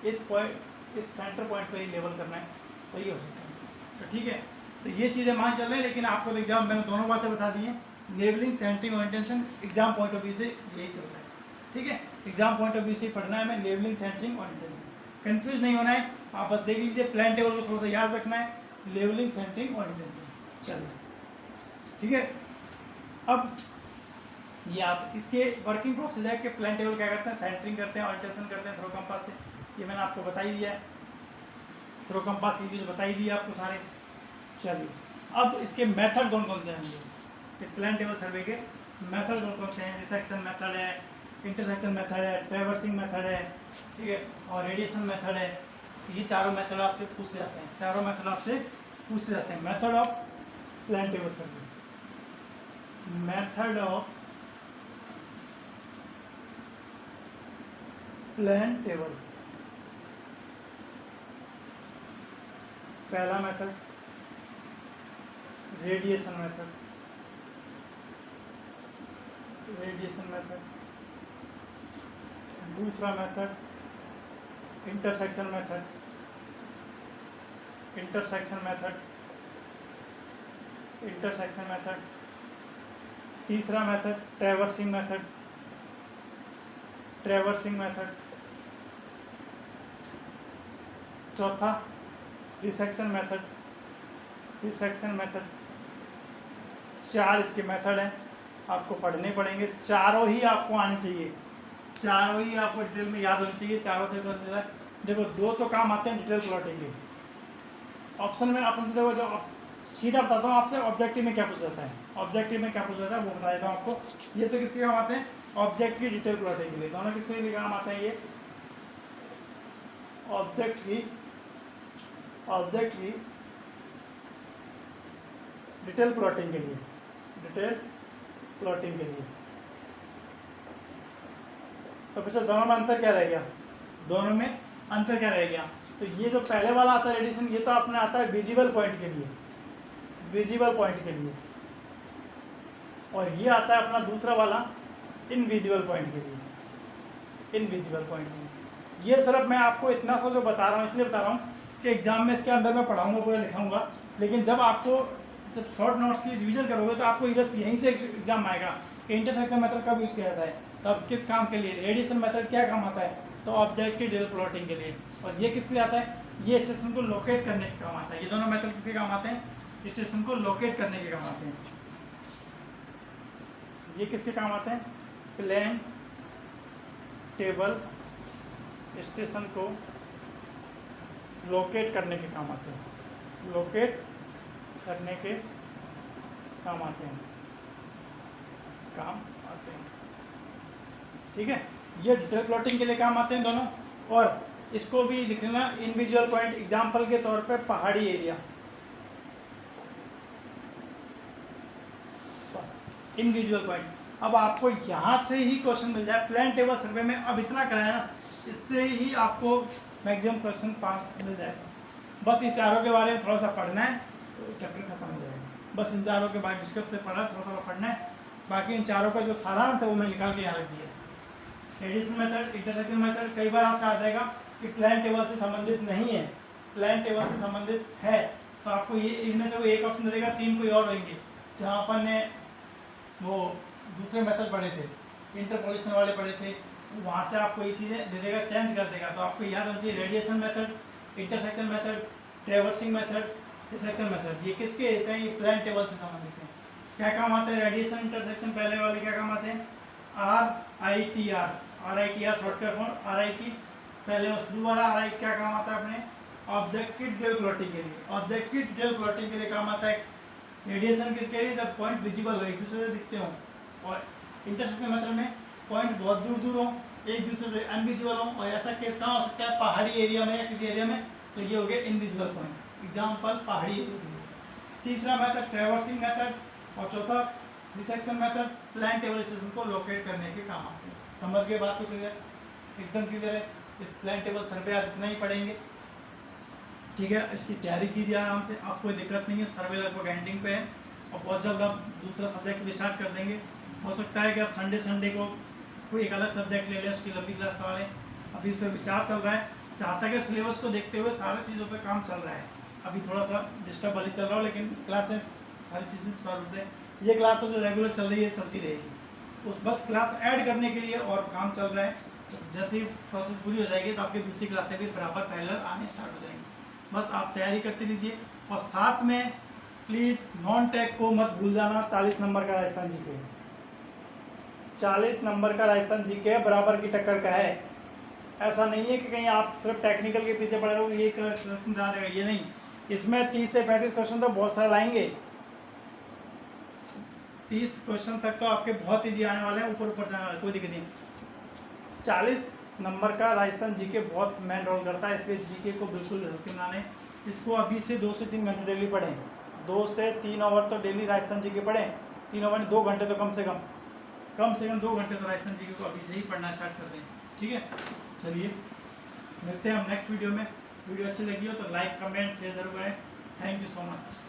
इस सेंटर पॉइंट पे ही लेवल करना है, तो ये हो सकता है। तो ठीक है, तो ये चीज़ें मान चल रहे हैं, लेकिन आपको तो एग्जाम मैंने दोनों बातें बता दी हैं, levelling, centering, orientation, exam point of view से यही चल रहा है। ठीक है, एग्जाम पॉइंट ऑफ व्यू से पढ़ना है हमें, लेबलिंग, सेंटरिंग, ओरिएंटेशन। कंफ्यूज नहीं होना है, आप बस देख लीजिए, प्लेन टेबल को थोड़ा सा याद रखना है, लेबलिंग, सेंटरिंग, ओरिएंटेशन। चलिए ठीक है, अब ये आप इसके वर्किंग प्रोसेस है कि प्लेन टेबल क्या करते हैं? सेंटरिंग करते हैं, ओरिएंटेशन करते हैं थ्रो कंपास से, ये मैंने आपको बता ही दिया है, थ्रो कंपास की यूज बता ही दिया आपको सारे। चलिए, अब इसके मेथड कौन कौन से हैं? प्लेन टेबल सर्वे के मेथड कौन कौन से हैं? रिसेक्शन मेथड है, इंटरसेक्शन मेथड है, ट्रैवर्सिंग मेथड है, ठीक है, और रेडिएशन मेथड है। ये चारों मेथड आपसे पूछे जाते हैं, चारों मेथड आपसे पूछे जाते हैं। Method of plane table survey, method of plane table. पहला मेथड रेडिएशन मेथड, दूसरा मेथड इंटरसेक्शन मेथड, तीसरा मेथड ट्रैवर्सिंग मेथड, चौथा रिसेक्शन मेथड। 4 इसके मेथड हैं, आपको पढ़ने पड़ेंगे, चारों ही आपको आने चाहिए, चारों ही आपको डिटेल में याद होनी चाहिए, चारों से देखो 2 तो काम आते हैं डिटेल प्लॉटिंग के। ऑप्शन में अपन से देखो, जो सीधा बताता हूँ आपसे, ऑब्जेक्टिव में क्या पूछा जाता है, वो बता देता हूँ आपको। ये तो किसके काम आते हैं? ऑब्जेक्ट की डिटेल प्लॉटिंग के लिए। दोनों किसके लिए काम आते हैं? ये ऑब्जेक्ट की डिटेल प्लॉटिंग के लिए, तो फिर दोनों में अंतर क्या रह गया, दोनों में अंतर क्या रह गया। तो ये जो पहले वाला आता है रेडिएशन, ये तो अपने आता है विजिबल पॉइंट के लिए, विजिबल पॉइंट के लिए, और ये आता है अपना दूसरा वाला इनविजिबल पॉइंट के लिए, इनविजिबल पॉइंट के लिए। ये सिर्फ मैं आपको इतना सा जो बता रहा हूँ इसलिए बता रहा हूँ कि एग्जाम में इसके अंदर मैं पढ़ाऊंगा, पूरा लिखाऊंगा, लेकिन जब शॉर्ट नोट्स की रिवीजन करोगे तो आपको बस यहीं से एग्जाम आएगा कि इंटरसेक्शन मेथड कब यूज़ किया जाता है, तब किस काम के लिए, रेडिएशन मेथड क्या काम आता है, तो ऑब्जेक्टिव डेल प्लॉटिंग के लिए, और ये किस लिए आता है, ये स्टेशन को लोकेट करने के काम आता है। ये दोनों मेथड किसके काम आते हैं, स्टेशन को लोकेट करने के काम आते हैं। ये किसके काम आते हैं, प्लेन टेबल स्टेशन को लोकेट करने के काम आते हैं, लोकेट करने के काम आते हैं, काम आते हैं, ठीक है। ये डेल प्लॉटिंग के लिए काम आते हैं दोनों, और इसको भी लिख लेना इनविजुअल पॉइंट, एग्जाम्पल के तौर पे पहाड़ी एरिया, बस इनविजुअल पॉइंट। अब आपको यहाँ से ही क्वेश्चन मिल जाए, प्लान टेबल सर्वे में अब इतना कराया ना, इससे ही आपको मैक्सिमम क्वेश्चन पास मिल जाएगा। बस इन चारों के बारे में थोड़ा सा पढ़ना है तो चक्कर खत्म हो जाएगा। बस इन चारों के बारे में डिस्कस से पढ़ा, थोड़ा थोड़ा पढ़ना है, बाकी इन चारों का जो सारांश है वो मैं निकाल के यहाँ रख दिया। रेडिएशन मेथड, इंटरसेक्शन मेथड, कई बार आपसे आ जाएगा कि प्लान टेबल से संबंधित नहीं है, प्लान टेबल से संबंधित है, तो आपको ये इनमें से वो एक ऑप्शन दे देगा, 3 कोई और होंगे जहाँ अपन ने वो दूसरे मेथड पढ़े थे, इंटरपोलेशन वाले पढ़े थे, वहाँ से आपको ये चीज़ें दे देगा, चेंज कर देगा। तो आपको याद होना चाहिए radiation method, intersection method, traversing method, dissection method, ये किसके ऐसे ही प्लान टेबल से संबंधित है। क्या काम आते हैं रेडिएशन इंटरसेक्शन, पहले वाले क्या काम आते हैं, RITR, RITR shortcut for RIT, पहले शुरू वाला RI क्या काम आता है अपने ऑब्जेक्टिव डेल प्लॉटिंग के लिए, ऑब्जेक्टिव डेल प्लॉटिंग के लिए काम आता है। रेडिएशन किसके लिए, जब पॉइंट विजिबल हो, एक दूसरे से दिखते हो, और इंटरसेक्शन मेथड में पॉइंट बहुत दूर दूर हो, एक दूसरे से अनविजिबल हो, और ऐसा केस कहाँ हो सकता है, पहाड़ी एरिया में या किसी एरिया में, तो ये हो गया इनविजिबल पॉइंट, एग्जाम्पल पहाड़ी एरिया। तीसरा मेथड ट्रेवर्सिंग मेथड, और चौथा dissection method, plan table station को लोकेट करने के काम आते हैं। समझ गए बात को, क्लियर, एकदम क्लियर है। प्लान टेबल सर्वे आज इतना ही पढ़ेंगे, ठीक है। इसकी तैयारी कीजिए आराम से, आपको कोई दिक्कत नहीं है, सर्वे लगभग एंडिंग पे है, और बहुत जल्द आप दूसरा सब्जेक्ट भी स्टार्ट कर देंगे। हो सकता है कि आप संडे को कोई एक अलग सब्जेक्ट ले लें, उसकी लंबी क्लास वाले, अभी उस पर विचार चल रहा है, चाहता है कि सिलेबस को देखते हुए सारी चीज़ों पे काम चल रहा है। अभी थोड़ा सा डिस्टर्ब वाली चल रहा हो, लेकिन क्लासेस सारी चीज़ें सुचारू से, ये क्लास तो जो रेगुलर चल रही है चलती रहेगी, उस बस क्लास ऐड करने के लिए और काम चल रहा है। तो जैसे ही प्रोसेस पूरी हो जाएगी तो आपकी दूसरी क्लासें भी बराबर पैरेलल आने स्टार्ट हो जाएंगी। बस आप तैयारी करते लीजिए, और साथ में प्लीज़ नॉन टेक को मत भूल जाना। 40 नंबर का राजस्थान जीके, 40 नंबर का राजस्थान जीके बराबर की टक्कर का है। ऐसा नहीं है कि कहीं आप सिर्फ टेक्निकल के पीछे पड़े रहो, ये क्वेश्चन आ जाएगा, ये नहीं। इसमें 30 से 35 क्वेश्चन तो बहुत सारे लाएंगे, 30 क्वेश्चन तक तो आपके बहुत ईजी आने वाले हैं, ऊपर ऊपर जाने वाले, कोई दिक्कत नहीं। 40 नंबर का राजस्थान जीके बहुत मेन रोल करता है, इसलिए जीके को बिल्कुल हल्के ना लें। इसको अभी से 2 से 3 घंटे डेली पढ़ें, 2 से 3 आवर तो डेली राजस्थान जीके पढ़ें, 3 आवर 2 घंटे तो कम से कम 2 घंटे तो राजस्थान जीके को अभी से ही पढ़ना स्टार्ट कर दें, ठीक है। चलिए मिलते हैं हम नेक्स्ट वीडियो में। वीडियो अच्छी लगी हो तो लाइक कमेंट शेयर जरूर करें। Thank you so much.